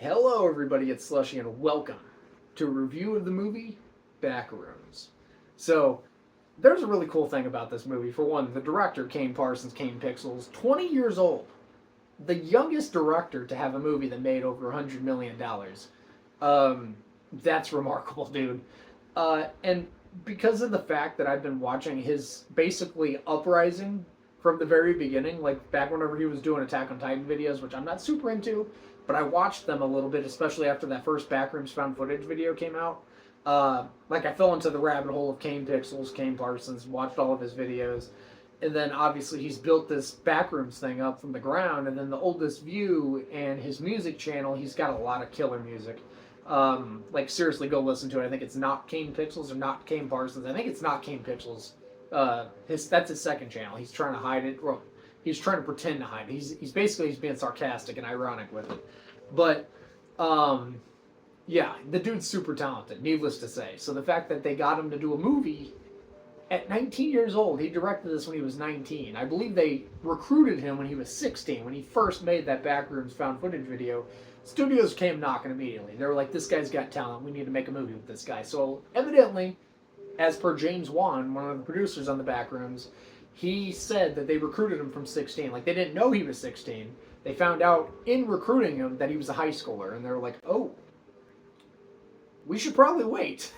Hello, everybody. It's Slushy, and welcome to a review of the movie Backrooms. So, there's a really cool thing about this movie. For one, the director, Kane Parsons, Kane Pixels, 20 years old. The youngest director to have a movie that made over $100 million. That's remarkable, dude. And because of the fact that I've been watching his basically uprising from the very beginning, like back whenever he was doing Attack on Titan videos, which I'm not super into, but I watched them a little bit, especially after that first Backrooms found footage video came out. Like I fell into the rabbit hole of Kane Pixels, Kane Parsons, watched all of his videos, and then obviously he's built this Backrooms thing up from the ground, and then the Oldest View and his music channel, he's got a lot of killer music. Like seriously, go listen to it. I think it's not Kane Pixels or not Kane Parsons. I think it's not Kane Pixels. That's his second channel. He's trying to hide it. Well, he's trying to pretend to hide it. He's being sarcastic and ironic with it. But yeah, the dude's super talented, needless to say. So the fact that they got him to do a movie at 19 years old, he directed this when he was 19. I believe they recruited him when he was 16, when he first made that Backrooms found footage video. Studios came knocking immediately. They were like, this guy's got talent. We need to make a movie with this guy. So evidently, as per James Wan, one of the producers on the Backrooms, he said that they recruited him from 16. Like, they didn't know he was 16. They found out in recruiting him that he was a high schooler. And they were like, oh, we should probably wait.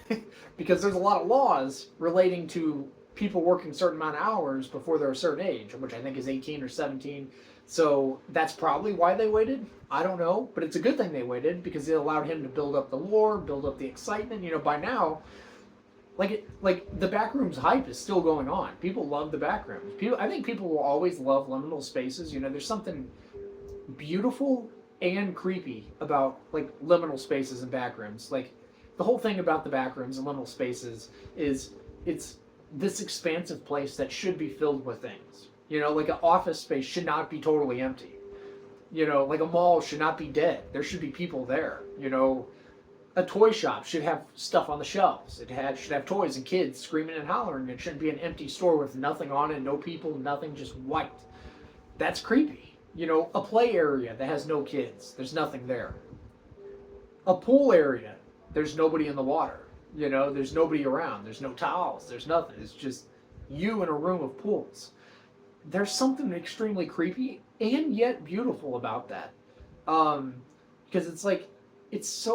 Because there's a lot of laws relating to people working a certain amount of hours before they're a certain age, which I think is 18 or 17. So that's probably why they waited. I don't know. But it's a good thing they waited because it allowed him to build up the lore, build up the excitement. You know, by now, like the Backrooms hype is still going on. People love the Backrooms. I think people will always love liminal spaces. You know, there's something beautiful and creepy about like liminal spaces and Backrooms. Like the whole thing about the Backrooms and liminal spaces is it's this expansive place that should be filled with things. You know, like an office space should not be totally empty. You know, like a mall should not be dead. There should be people there. You know, a toy shop should have stuff on the shelves. Should have toys and kids screaming and hollering. It shouldn't be an empty store with nothing on it, no people, nothing, just white. That's creepy. You know, a play area that has no kids. There's nothing there. A pool area. There's nobody in the water. You know, there's nobody around. There's no towels. There's nothing. It's just you in a room of pools. There's something extremely creepy and yet beautiful about that. Because it's like, it's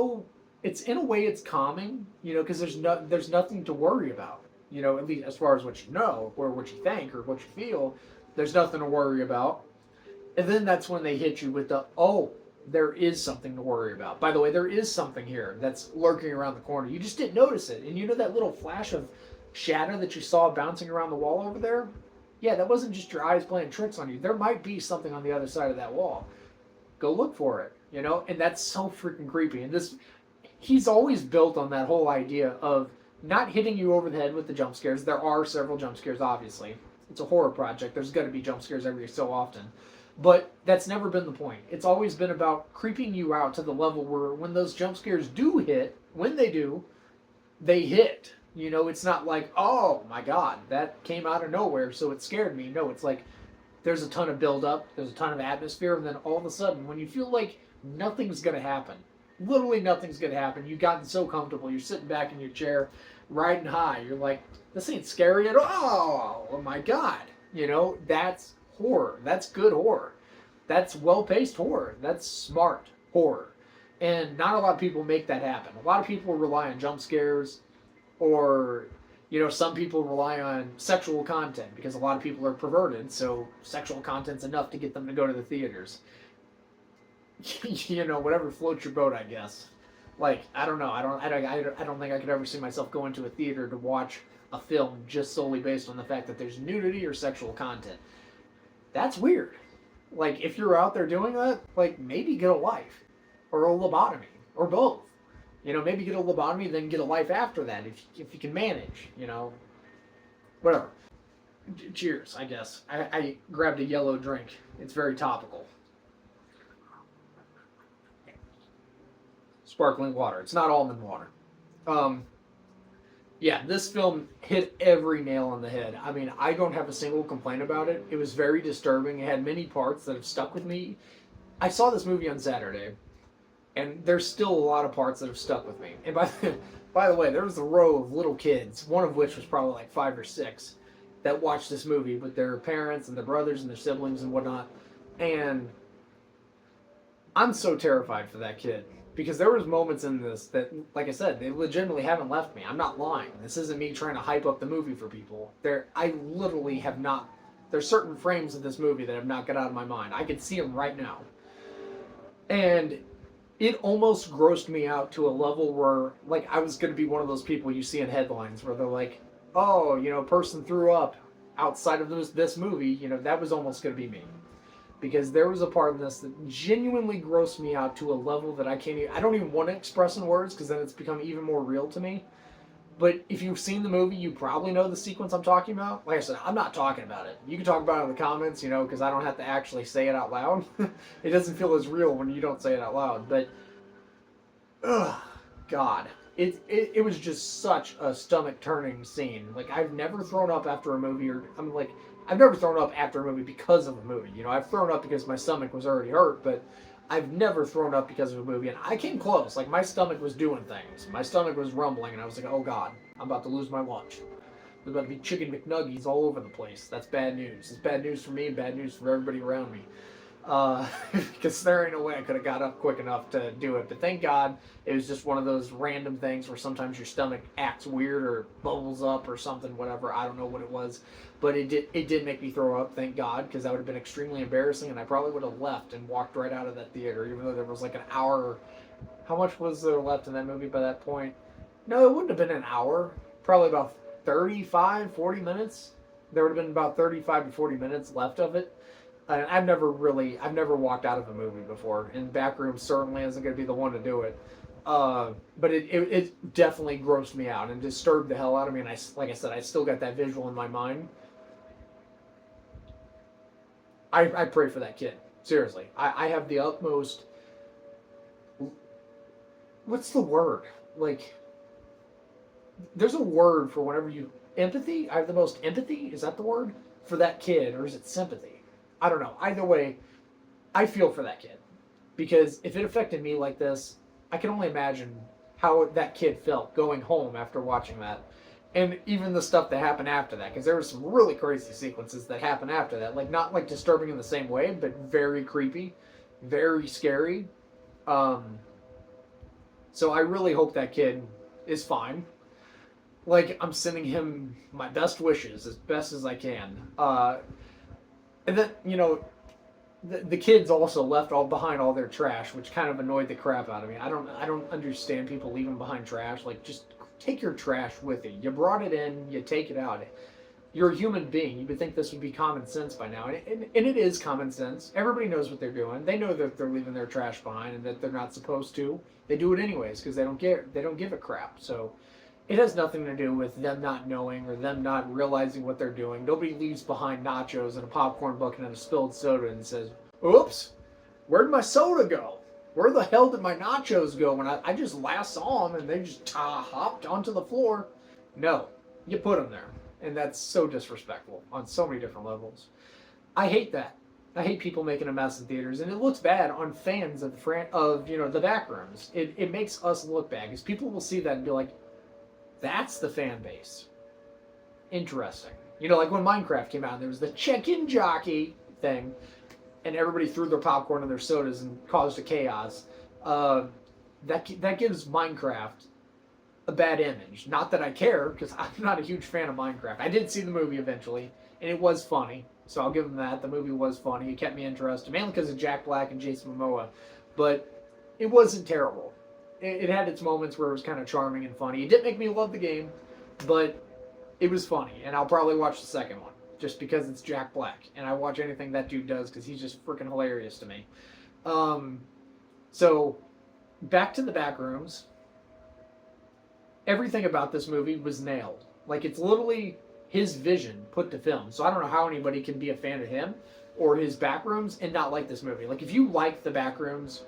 in a way it's calming, you know, because there's nothing to worry about. You know, at least as far as what you know, or what you think, or what you feel, there's nothing to worry about. And then that's when they hit you with oh, there is something to worry about. By the way, there is something here that's lurking around the corner. You just didn't notice it. And you know that little flash of shadow that you saw bouncing around the wall over there? Yeah, that wasn't just your eyes playing tricks on you. There might be something on the other side of that wall. Go look for it, you know? And that's so freaking creepy. And he's always built on that whole idea of not hitting you over the head with the jump scares. There are several jump scares, obviously. It's a horror project. There's going to be jump scares every so often. But that's never been the point. It's always been about creeping you out to the level where when those jump scares do hit, when they do, they hit. You know, it's not like, oh my God, that came out of nowhere, so it scared me. No, it's like there's a ton of buildup, there's a ton of atmosphere, and then all of a sudden, when you feel like nothing's going to happen, literally nothing's going to happen, you've gotten so comfortable, you're sitting back in your chair, riding high, you're like, this ain't scary at all. Oh my God. You know, that's horror. That's good horror. That's well-paced horror. That's smart horror. And not a lot of people make that happen. A lot of people rely on jump scares, or, you know, some people rely on sexual content because a lot of people are perverted, so sexual content's enough to get them to go to the theaters. You know, whatever floats your boat, I guess. Like, I don't know. I don't think I could ever see myself going to a theater to watch a film just solely based on the fact that there's nudity or sexual content. That's weird. Like, if you're out there doing that, like, maybe get a life. Or a lobotomy. Or both. You know, maybe get a lobotomy, then get a life after that, if you can manage, you know. Whatever. Cheers, I guess. I grabbed a yellow drink. It's very topical. Sparkling water. It's not almond water. Yeah, this film hit every nail on the head. I mean, I don't have a single complaint about it. It was very disturbing. It had many parts that have stuck with me. I saw this movie on Saturday, And there's still a lot of parts that have stuck with me. And by the way, there was a row of little kids, one of which was probably like 5 or 6, that watched this movie with their parents and their brothers and their siblings and whatnot. And I'm so terrified for that kid because there was moments in this that, like I said, they legitimately haven't left me. I'm not lying. This isn't me trying to hype up the movie for people. I literally have not. There's certain frames of this movie that have not got out of my mind. I can see them right now, and it almost grossed me out to a level where, like, I was going to be one of those people you see in headlines where they're like, "Oh, person threw up outside of this movie." That was almost going to be me. Because there was a part in this that genuinely grossed me out to a level that I don't even want to express in words because then it's become even more real to me. But if you've seen the movie, you probably know the sequence I'm talking about. Like I said, I'm not talking about it. You can talk about it in the comments, because I don't have to actually say it out loud. It doesn't feel as real when you don't say it out loud. But, God. It was just such a stomach-turning scene. Like, I've never thrown up after a movie, I've never thrown up after a movie because of a movie. I've thrown up because my stomach was already hurt, but I've never thrown up because of a movie. And I came close. Like, my stomach was doing things. My stomach was rumbling, and I was like, oh, God, I'm about to lose my lunch. There's about to be chicken McNuggies all over the place. That's bad news. It's bad news for me and bad news for everybody around me. Because there ain't no way I could have got up quick enough to do it. But thank God it was just one of those random things where sometimes your stomach acts weird or bubbles up or something, whatever. I don't know what it was. But it did make me throw up, thank God, because that would have been extremely embarrassing, and I probably would have left and walked right out of that theater, even though there was like an hour. How much was there left in that movie by that point? No, it wouldn't have been an hour. Probably about 35, 40 minutes. There would have been about 35 to 40 minutes left of it. I've never walked out of a movie before, and Backrooms certainly isn't going to be the one to do it. But it definitely grossed me out and disturbed the hell out of me, and like I said, I still got that visual in my mind. I pray for that kid. Seriously. I have the utmost... What's the word? Like, there's a word for whenever you... Empathy? I have the most empathy? Is that the word? For that kid, or is it sympathy? I don't know. Either way, I feel for that kid. Because if it affected me like this, I can only imagine how that kid felt going home after watching that. And even the stuff that happened after that. Because there were some really crazy sequences that happened after that. Like, not like disturbing in the same way, but very creepy. Very scary. So I really hope that kid is fine. Like, I'm sending him my best wishes as best as I can. And then, the kids also left behind all their trash, which kind of annoyed the crap out of me. I don't understand people leaving behind trash. Like, just take your trash with you. You brought it in, you take it out. You're a human being. You would think this would be common sense by now. And it is common sense. Everybody knows what they're doing. They know that they're leaving their trash behind and that they're not supposed to. They do it anyways because they don't give a crap. So it has nothing to do with them not knowing or them not realizing what they're doing. Nobody leaves behind nachos and a popcorn bucket and a spilled soda and says, oops, where'd my soda go? Where the hell did my nachos go when I just last saw them and they just hopped onto the floor? No, you put them there. And that's so disrespectful on so many different levels. I hate that. I hate people making a mess in theaters, and it looks bad on fans of the Backrooms. It makes us look bad because people will see that and be like, that's the fan base. Interesting. Like when Minecraft came out, there was the check-in jockey thing, and everybody threw their popcorn and their sodas and caused a chaos. That gives Minecraft a bad image. Not that I care, because I'm not a huge fan of Minecraft. I did see the movie eventually, and it was funny, so I'll give them that. The movie was funny. It kept me interested, mainly because of Jack Black and Jason Momoa, but it wasn't terrible. It had its moments where it was kind of charming and funny. It didn't make me love the game, but it was funny, and I'll probably watch the second one, just because it's Jack Black, and I watch anything that dude does, because he's just freaking hilarious to me. So, back to the Backrooms. Everything about this movie was nailed. Like, it's literally his vision put to film. So I don't know how anybody can be a fan of him or his Backrooms and not like this movie. Like, if you like the Backrooms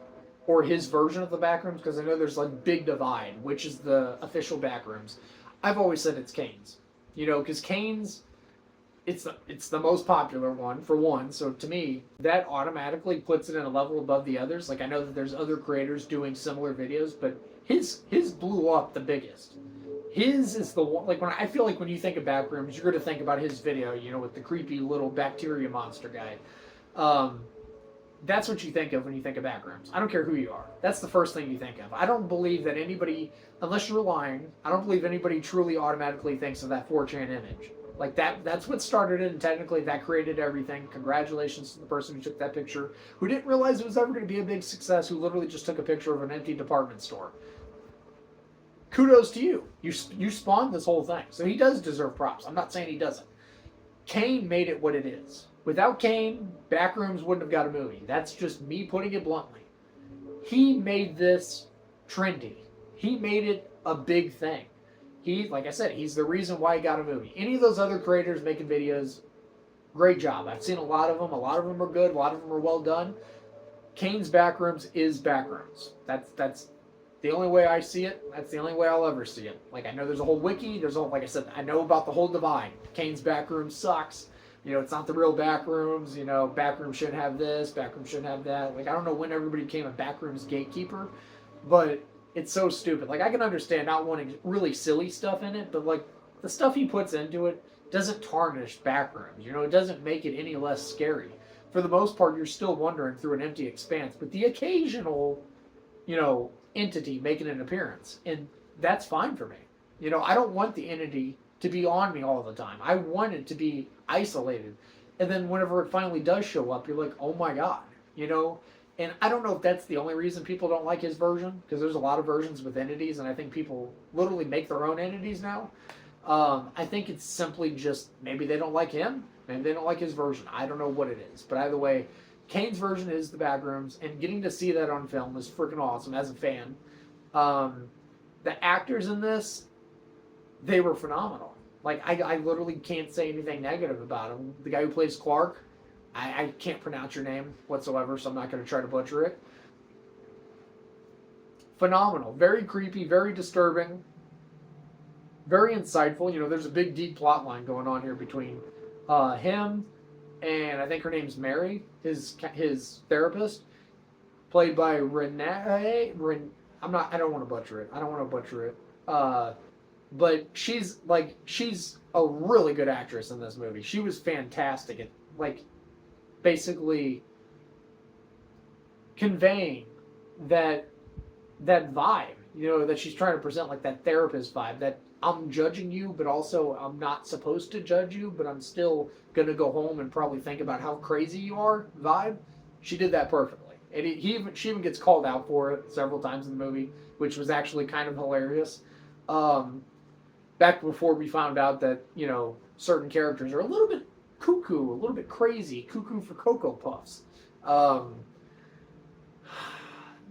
or his version of the Backrooms, because I know there's like big divide, which is the official Backrooms. I've always said it's Kane's. Because Kane's, it's the most popular one for one. So to me, that automatically puts it in a level above the others. Like I know that there's other creators doing similar videos, but his blew up the biggest. His is the one. Like when I feel like when you think of Backrooms, you're going to think about his video, with the creepy little bacteria monster guy. That's what you think of when you think of Backrooms. I don't care who you are. That's the first thing you think of. I don't believe that anybody, unless you're lying, I don't believe anybody truly automatically thinks of that 4chan image. Like that's what started it, and technically that created everything. Congratulations to the person who took that picture, who didn't realize it was ever going to be a big success, who literally just took a picture of an empty department store. Kudos to you. You spawned this whole thing. So he does deserve props. I'm not saying he doesn't. Kane made it what it is. Without Kane, Backrooms wouldn't have got a movie. That's just me putting it bluntly. He made this trendy. He made it a big thing. Like I said, he's the reason why he got a movie. Any of those other creators making videos, great job. I've seen a lot of them. A lot of them are good. A lot of them are well done. Kane's Backrooms is Backrooms. That's the only way I see it. That's the only way I'll ever see it. Like I know there's a whole wiki. Like I said, I know about the whole divide. Kane's Backrooms sucks. It's not the real Backrooms. Backrooms shouldn't have this. Backrooms shouldn't have that. Like I don't know when everybody became a Backrooms gatekeeper, but it's so stupid. Like I can understand not wanting really silly stuff in it, but like the stuff he puts into it doesn't tarnish Backrooms. It doesn't make it any less scary. For the most part, you're still wandering through an empty expanse, but the occasional, entity making an appearance, and that's fine for me. I don't want the entity to be on me all the time. I want it to be isolated. And then whenever it finally does show up, you're like, oh my God, And I don't know if that's the only reason people don't like his version, because there's a lot of versions with entities, and I think people literally make their own entities now. I think it's simply just maybe they don't like him, maybe they don't like his version. I don't know what it is. But either way, Kane's version is the Backrooms, and getting to see that on film is freaking awesome as a fan. The actors in this, they were phenomenal. Like, I literally can't say anything negative about him. The guy who plays Clark, I can't pronounce your name whatsoever, so I'm not going to try to butcher it. Phenomenal. Very creepy, very disturbing, very insightful. There's a big, deep plot line going on here between him and I think her name's Mary, his therapist, played by Renee. I don't want to butcher it. But she's a really good actress in this movie. She was fantastic at basically conveying that vibe, that she's trying to present, like that therapist vibe, that I'm judging you, but also I'm not supposed to judge you, but I'm still going to go home and probably think about how crazy you are vibe. She did that perfectly. And she even gets called out for it several times in the movie, which was actually kind of hilarious. Back before we found out that, certain characters are a little bit cuckoo, a little bit crazy, cuckoo for Cocoa Puffs.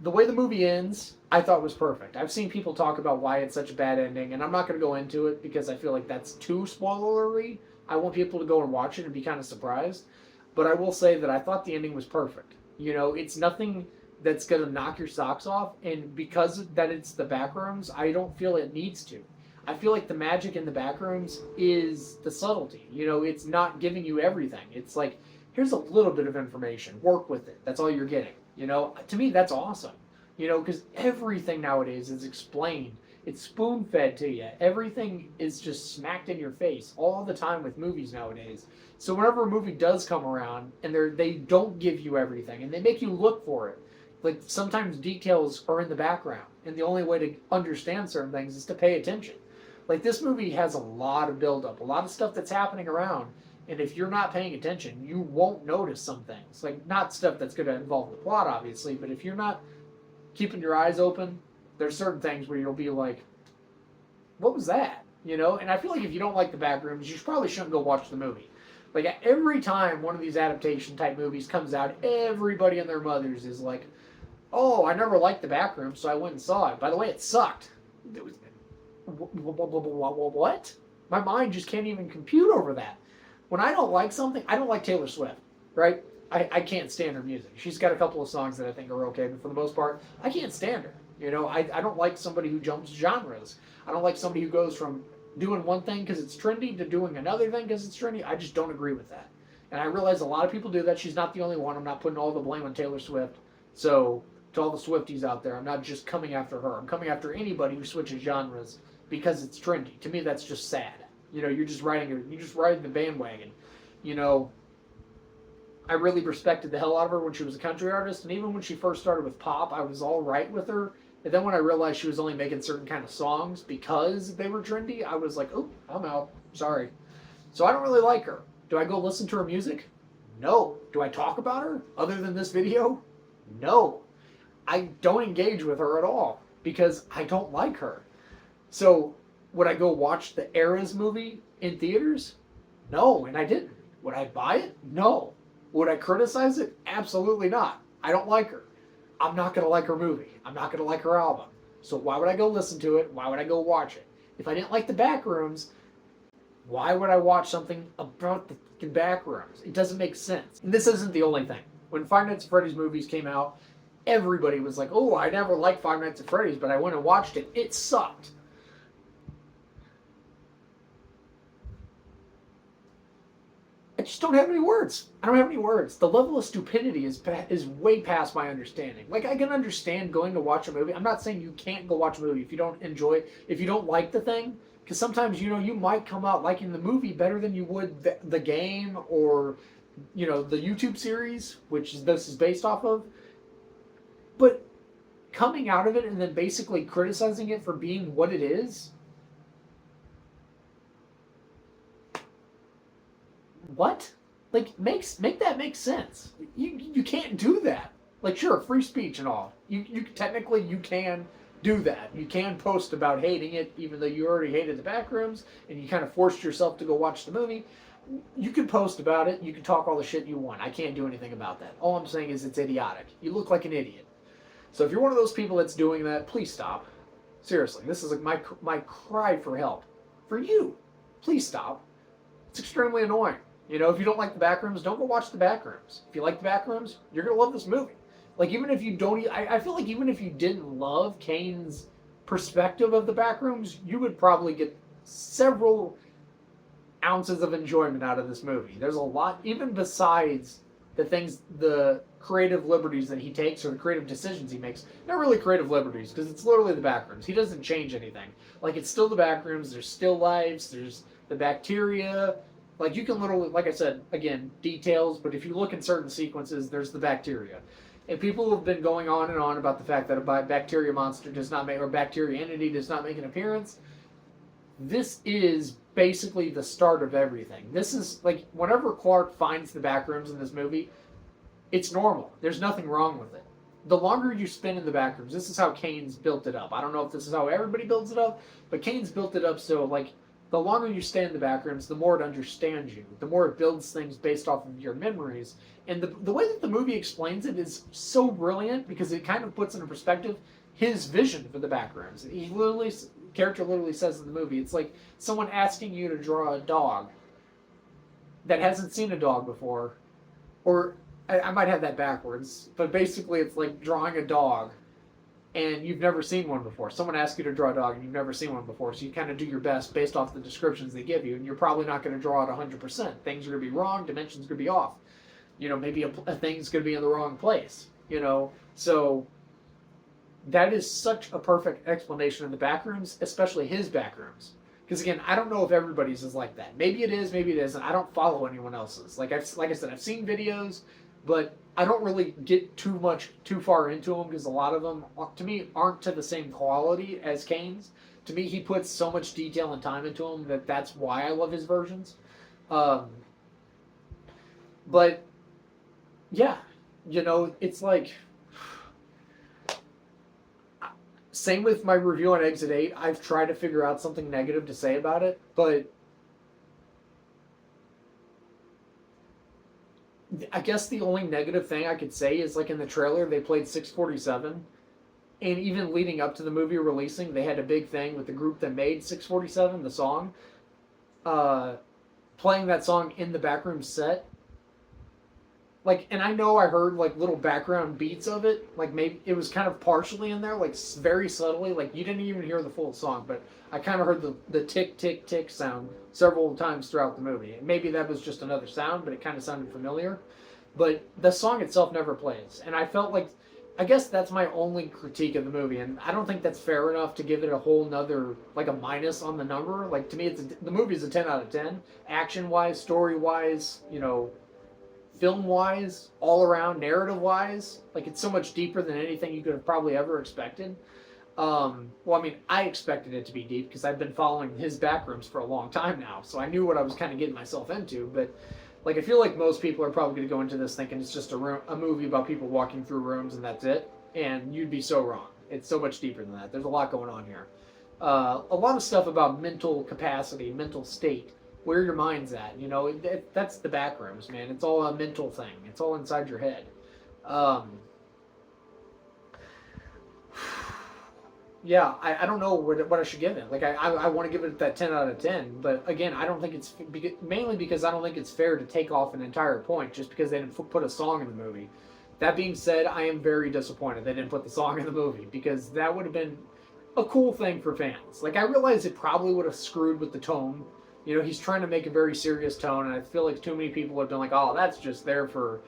The way the movie ends, I thought was perfect. I've seen people talk about why it's such a bad ending, and I'm not going to go into it because I feel like that's too spoilery. I want people to go and watch it and be kind of surprised. But I will say that I thought the ending was perfect. It's nothing that's going to knock your socks off, and because that it's the Backrooms, I don't feel it needs to. I feel like the magic in the Backrooms is the subtlety. It's not giving you everything. It's like, here's a little bit of information. Work with it. That's all you're getting. To me, that's awesome. Because everything nowadays is explained. It's spoon-fed to you. Everything is just smacked in your face all the time with movies nowadays. So whenever a movie does come around and they don't give you everything and they make you look for it, like sometimes details are in the background, and the only way to understand certain things is to pay attention. Like this movie has a lot of buildup, a lot of stuff that's happening around, and if you're not paying attention, you won't notice some things. Like not stuff that's going to involve the plot, obviously, but if you're not keeping your eyes open, there's certain things where you'll be like, what was that? And I feel like if you don't like the Backrooms, you probably shouldn't go watch the movie. Like every time one of these adaptation type movies comes out, everybody and their mothers is like, oh, I never liked the Backrooms, so I went and saw it. By the way, it sucked. It was, what? My mind just can't even compute over that. When I don't like something, I don't like Taylor Swift, right? I can't stand her music. She's got a couple of songs that I think are okay, but for the most part, I can't stand her. I don't like somebody who jumps genres. I don't like somebody who goes from doing one thing because it's trendy to doing another thing because it's trendy. I just don't agree with that. And I realize a lot of people do that. She's not the only one. I'm not putting all the blame on Taylor Swift. So, to all the Swifties out there, I'm not just coming after her. I'm coming after anybody who switches genres because it's trendy. To me, that's just sad. You know, you're just riding the bandwagon. You know, I really respected the hell out of her when she was a country artist, and even when she first started with pop, I was all right with her. And then when I realized she was only making certain kind of songs because they were trendy, I was like, oh, I'm out. Sorry. So I don't really like her. Do I go listen to her music? No. Do I talk about her other than this video? No. I don't engage with her at all because I don't like her. So would I go watch the Eras movie in theaters? No, and I didn't. Would I buy it? No. Would I criticize it? Absolutely not. I don't like her. I'm not going to like her movie. I'm not going to like her album. So why would I go listen to it? Why would I go watch it? If I didn't like the Backrooms, why would I watch something about the Backrooms? It doesn't make sense. And this isn't the only thing. When Five Nights at Freddy's movies came out, everybody was like, oh, I never liked Five Nights at Freddy's, but I went and watched it. It sucked. I just don't have any words. I don't have any words. The level of stupidity is way past my understanding. Like, I can understand going to watch a movie. I'm not saying you can't go watch a movie if you don't enjoy, if you don't like the thing. Because sometimes, you know, you might come out liking the movie better than you would the game or, you know, the YouTube series, which this is based off of. But coming out of it and then basically criticizing it for being what it is, what? Like, make that make sense. You can't do that. Like, sure, free speech and all. You technically you can do that. You can post about hating it, even though you already hated the Backrooms, and you kind of forced yourself to go watch the movie. You can post about it. You can talk all the shit you want. I can't do anything about that. All I'm saying is it's idiotic. You look like an idiot. So if you're one of those people that's doing that, please stop. Seriously, this is like my cry for help. For you, please stop. It's extremely annoying. You know, if you don't like the Backrooms, don't go watch the Backrooms. If you like the Backrooms, you're going to love this movie. Like, even if you don't, I feel like even if you didn't love Kane's perspective of the Backrooms, you would probably get several ounces of enjoyment out of this movie. There's a lot, even besides the things, the creative liberties that he takes or the creative decisions he makes. Not really creative liberties, because it's literally the Backrooms. He doesn't change anything. Like, it's still the Backrooms, there's still lives, there's the bacteria. Like, you can literally, like I said, again, details, but if you look in certain sequences, there's the bacteria. And people have been going on and on about the fact that a bacteria monster does not make, or bacteria entity does not make an appearance. This is basically the start of everything. This is, like, whenever Clark finds the Backrooms in this movie, it's normal. There's nothing wrong with it. The longer you spend in the Backrooms, this is how Kane's built it up. I don't know if this is how everybody builds it up, but Kane's built it up so, like, the longer you stay in the Backrooms, the more it understands you. The more it builds things based off of your memories. And the way that the movie explains it is so brilliant because it kind of puts into perspective his vision for the Backrooms. Character literally says in the movie, it's like someone asking you to draw a dog that hasn't seen a dog before. Or, I might have that backwards, but basically it's like drawing a dog and you've never seen one before. Someone asks you to draw a dog and you've never seen one before, so you kind of do your best based off the descriptions they give you, and you're probably not going to draw it 100%. Things are going to be wrong, dimensions are going to be off. You know, maybe a thing's going to be in the wrong place, you know. So that is such a perfect explanation of the Backrooms, especially his Backrooms. Because again, I don't know if everybody's is like that. Maybe it is, maybe it isn't. I don't follow anyone else's. Like I said, I've seen videos, but I don't really get too far into them because a lot of them, to me, aren't to the same quality as Kane's. To me, he puts so much detail and time into them that's why I love his versions. But yeah, you know, it's like, same with my review on Exit 8. I've tried to figure out something negative to say about it, but I guess the only negative thing I could say is, like, in the trailer, they played 647. And even leading up to the movie releasing, they had a big thing with the group that made 647, the song, playing that song in the Backrooms set. like, and I know I heard like little background beats of it, like maybe it was kind of partially in there, like very subtly, like you didn't even hear the full song, but I kind of heard the tick tick tick sound several times throughout the movie. Maybe that was just another sound, but it kind of sounded familiar. But the song itself never plays, and I felt like, I guess that's my only critique of the movie, and I don't think that's fair enough to give it a whole nother, like a minus on the number. Like to me, the movie's a 10 out of 10, action wise, story wise, film wise, all around narrative wise. Like it's so much deeper than anything you could have probably ever expected. Well, I mean, I expected it to be deep because I've been following his Backrooms for a long time now, so I knew what I was kind of getting myself into. But like, I feel like most people are probably going to go into this thinking it's just a movie about people walking through rooms and that's it, and you'd be so wrong. It's so much deeper than that. There's a lot going on here. A lot of stuff about mental capacity, mental state, where your mind's at. That's the Backrooms, man. It's all a mental thing. It's all inside your head. Yeah, I don't know what I should give it. Like I want to give it that 10 out of 10, but again, I don't think it's mainly because I don't think it's fair to take off an entire point just because they didn't put a song in the movie. That being said, I am very disappointed they didn't put the song in the movie because that would have been a cool thing for fans. Like I realize it probably would have screwed with the tone. He's trying to make a very serious tone, and I feel like too many people have been like, "Oh, that's just there for,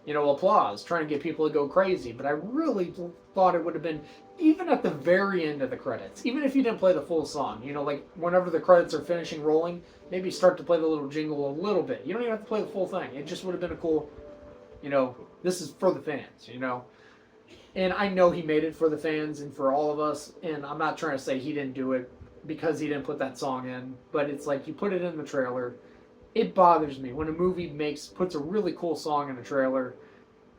applause," trying to get people to go crazy. But I really thought it would have been, even at the very end of the credits, even if you didn't play the full song, like whenever the credits are finishing rolling, maybe start to play the little jingle a little bit. You don't even have to play the full thing. It just would have been a cool, this is for the fans, And I know he made it for the fans and for all of us, and I'm not trying to say he didn't do it because he didn't put that song in, but it's like you put it in the trailer. It bothers me when a movie puts a really cool song in a trailer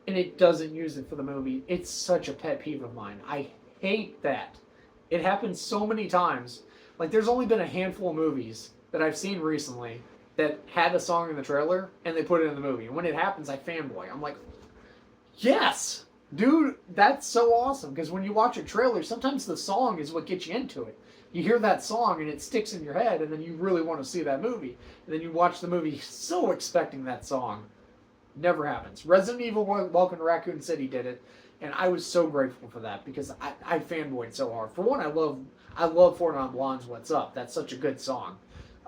and it doesn't use it for the movie. It's such a pet peeve of mine. I hate that. It happens so many times. Like there's only been a handful of movies that I've seen recently that had a song in the trailer and they put it in the movie. And when it happens, I fanboy. I'm like, yes, dude, that's so awesome. Because when you watch a trailer, sometimes the song is what gets you into it. You hear that song and it sticks in your head, and then you really want to see that movie. And then you watch the movie so expecting that song. Never happens. Resident Evil Welcome to Raccoon City did it, and I was so grateful for that because I fanboyed so hard. For one, I love Four Non Blondes What's Up. That's such a good song.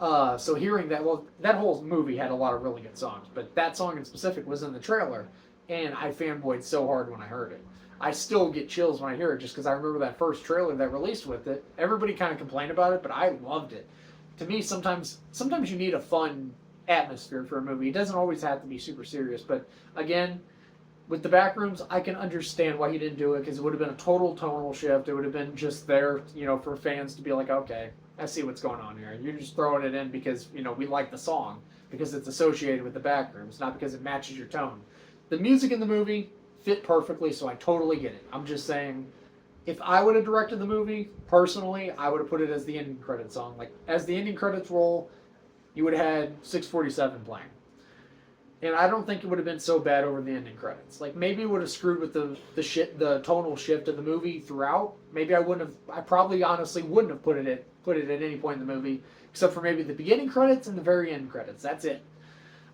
So hearing that, well, that whole movie had a lot of really good songs, but that song in specific was in the trailer, and I fanboyed so hard when I heard it. I still get chills when I hear it just because I remember that first trailer that released with it. Everybody kind of complained about it, but I loved it. To me, sometimes you need a fun atmosphere for a movie. It doesn't always have to be super serious, but again, with the Backrooms, I can understand why he didn't do it because it would have been a total tonal shift. It would have been just there, for fans to be like, okay, I see what's going on here. You're just throwing it in because, we like the song, because it's associated with the Backrooms, not because it matches your tone. The music in the movie fit perfectly, so I totally get it. I'm just saying, if I would have directed the movie, personally, I would have put it as the ending credits song. Like, as the ending credits roll, you would have had 647 playing. And I don't think it would have been so bad over the ending credits. Like, maybe it would have screwed with the tonal shift of the movie throughout. Maybe I probably honestly wouldn't have put it at any point in the movie, except for maybe the beginning credits and the very end credits. That's it.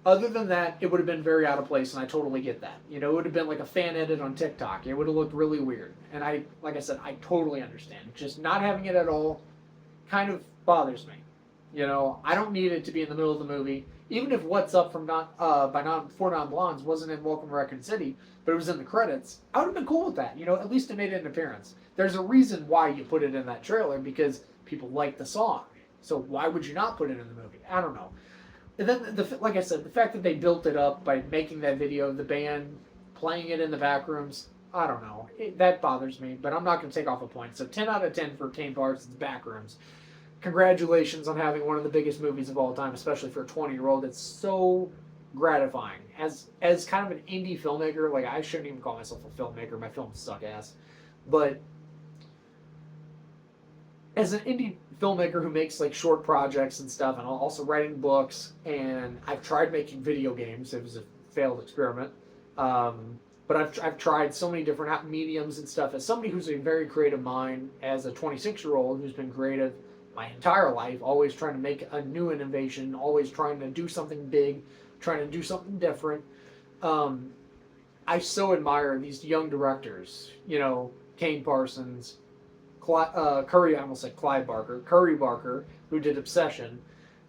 Other than that, it would have been very out of place, and I totally get that. It would have been like a fan edit on TikTok. It would have looked really weird. And like I said, I totally understand. Just not having it at all kind of bothers me. I don't need it to be in the middle of the movie. Even if What's Up from Four Non Blondes wasn't in Welcome to Raccoon City, but it was in the credits, I would have been cool with that. At least it made an appearance. There's a reason why you put it in that trailer, because people like the song. So why would you not put it in the movie? I don't know. And then, like I said, the fact that they built it up by making that video, the band playing it in the Backrooms, I don't know. That bothers me, but I'm not going to take off a point. So 10 out of 10 for Kane Parsons' Backrooms. Congratulations on having one of the biggest movies of all time, especially for a 20-year-old. It's so gratifying. As kind of an indie filmmaker, like, I shouldn't even call myself a filmmaker. My films suck ass. But as an indie filmmaker who makes like short projects and stuff, and also writing books, and I've tried making video games. It was a failed experiment. But I've tried so many different mediums and stuff. As somebody who's a very creative mind, as a 26-year-old who's been creative my entire life, always trying to make a new innovation, always trying to do something big, trying to do something different. I so admire these young directors. You know, Kane Parsons, Curry. I almost said Clive Barker. Curry Barker, who did Obsession,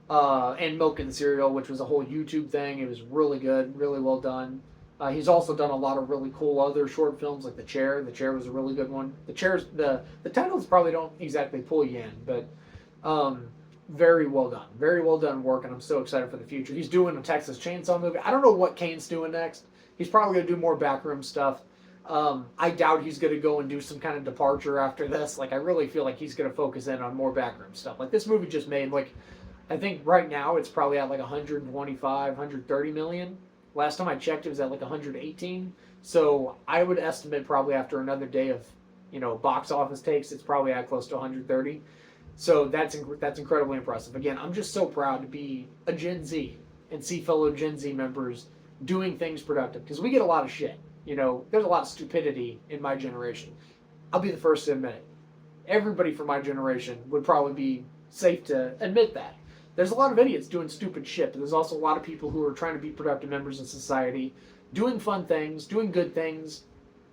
and Milk and Cereal, which was a whole YouTube thing. It was really good, really well done. He's also done a lot of really cool other short films, like The Chair. The Chair was a really good one. The titles probably don't exactly pull you in, but very well done work, and I'm so excited for the future. He's doing a Texas Chainsaw movie. I don't know what Kane's doing next. He's probably gonna do more backroom stuff. I doubt he's gonna go and do some kind of departure after this. Like, I really feel like he's gonna focus in on more backroom stuff. Like, this movie just made, like, I think right now it's probably at like 125, 130 million. Last time I checked, it was at like 118. So I would estimate probably after another day of, box office takes, it's probably at close to 130. So that's incredibly impressive. Again, I'm just so proud to be a Gen Z and see fellow Gen Z members doing things productive, because we get a lot of shit. There's a lot of stupidity in my generation. I'll be the first to admit it. Everybody from my generation would probably be safe to admit that. There's a lot of idiots doing stupid shit, but there's also a lot of people who are trying to be productive members in society, doing fun things, doing good things,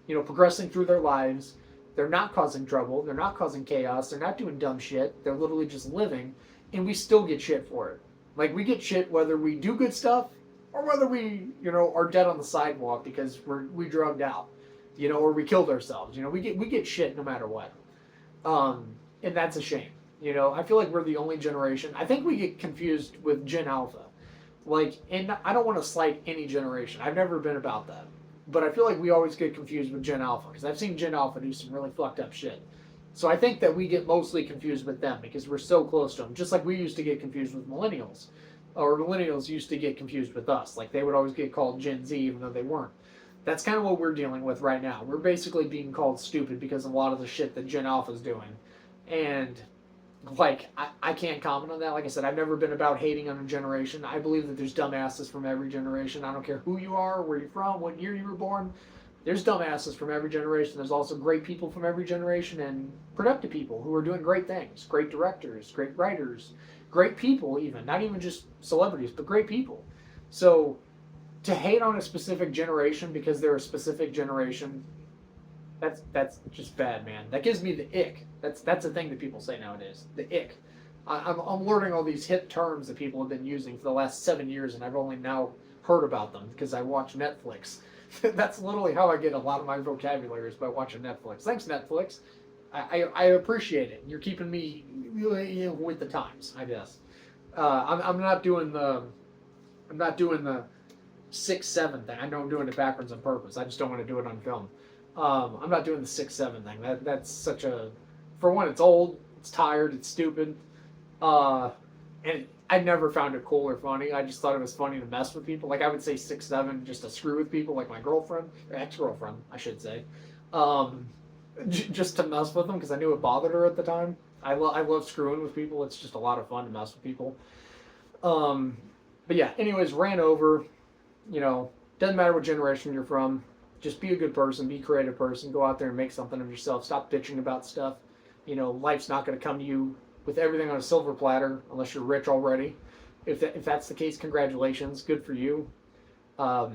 progressing through their lives. They're not causing trouble. They're not causing chaos. They're not doing dumb shit. They're literally just living, and we still get shit for it. Like, we get shit whether we do good stuff or whether we, are dead on the sidewalk because we drugged out, or we killed ourselves. We get shit no matter what. And that's a shame. I feel like we're the only generation. I think we get confused with Gen Alpha. And I don't want to slight any generation. I've never been about that. But I feel like we always get confused with Gen Alpha, because I've seen Gen Alpha do some really fucked up shit. So I think that we get mostly confused with them because we're so close to them. Just like we used to get confused with millennials. Or millennials used to get confused with us. Like, they would always get called Gen Z even though they weren't. That's kind of what we're dealing with right now. We're basically being called stupid because of a lot of the shit that Gen Alpha is doing. And I can't comment on that. Like I said, I've never been about hating on a generation. I believe that there's dumbasses from every generation. I don't care who you are, where you're from, what year you were born. There's dumbasses from every generation. There's also great people from every generation and productive people who are doing great things. Great directors, great writers, great people even. Not even just celebrities, but great people. So to hate on a specific generation because they're a specific generation, that's just bad, man. That gives me the ick. That's a thing that people say nowadays. The ick. I'm learning all these hip terms that people have been using for the last 7 years, and I've only now heard about them because I watch Netflix. That's literally how I get a lot of my vocabulary, is by watching Netflix. Thanks, Netflix. I appreciate it. You're keeping me with the times, I guess. I'm not doing the 6-7 thing. I know I'm doing it backwards on purpose. I just don't want to do it on film. I'm not doing the 6-7 thing. That's such a... For one, it's old, it's tired, it's stupid. And I never found it cool or funny. I just thought it was funny to mess with people. Like, I would say 6-7 just to screw with people, like my girlfriend, or ex-girlfriend, I should say. Just to mess with them, because I knew it bothered her at the time. I love screwing with people. It's just a lot of fun to mess with people. But yeah, anyways, ran over. Doesn't matter what generation you're from. Just be a good person, be a creative person, go out there and make something of yourself. Stop bitching about stuff. Life's not going to come to you with everything on a silver platter unless you're rich already. If that's the case, congratulations, good for you. But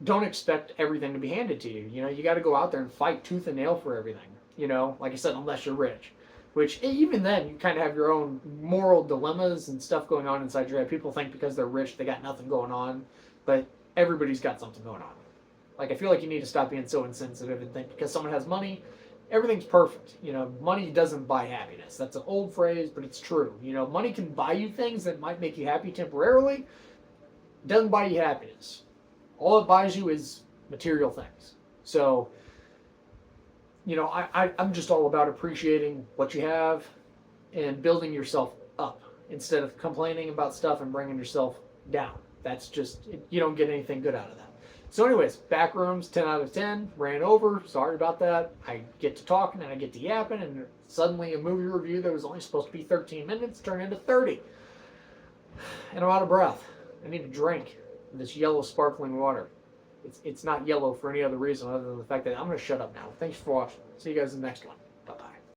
don't expect everything to be handed to you. You got to go out there and fight tooth and nail for everything. Like I said, unless you're rich. Which, even then, you kind of have your own moral dilemmas and stuff going on inside your head. People think because they're rich, they got nothing going on. But everybody's got something going on. Like, I feel like you need to stop being so insensitive and think because someone has money, everything's perfect. Money doesn't buy happiness. That's an old phrase, but it's true. Money can buy you things that might make you happy temporarily. It doesn't buy you happiness. All it buys you is material things. So, I'm just all about appreciating what you have and building yourself up instead of complaining about stuff and bringing yourself down. That's just, you don't get anything good out of that. So anyways, Backrooms, 10 out of 10, ran over, sorry about that. I get to talking and I get to yapping, and suddenly a movie review that was only supposed to be 13 minutes turned into 30. And I'm out of breath. I need a drink of this yellow sparkling water. It's not yellow for any other reason other than the fact that I'm going to shut up now. Thanks for watching. See you guys in the next one.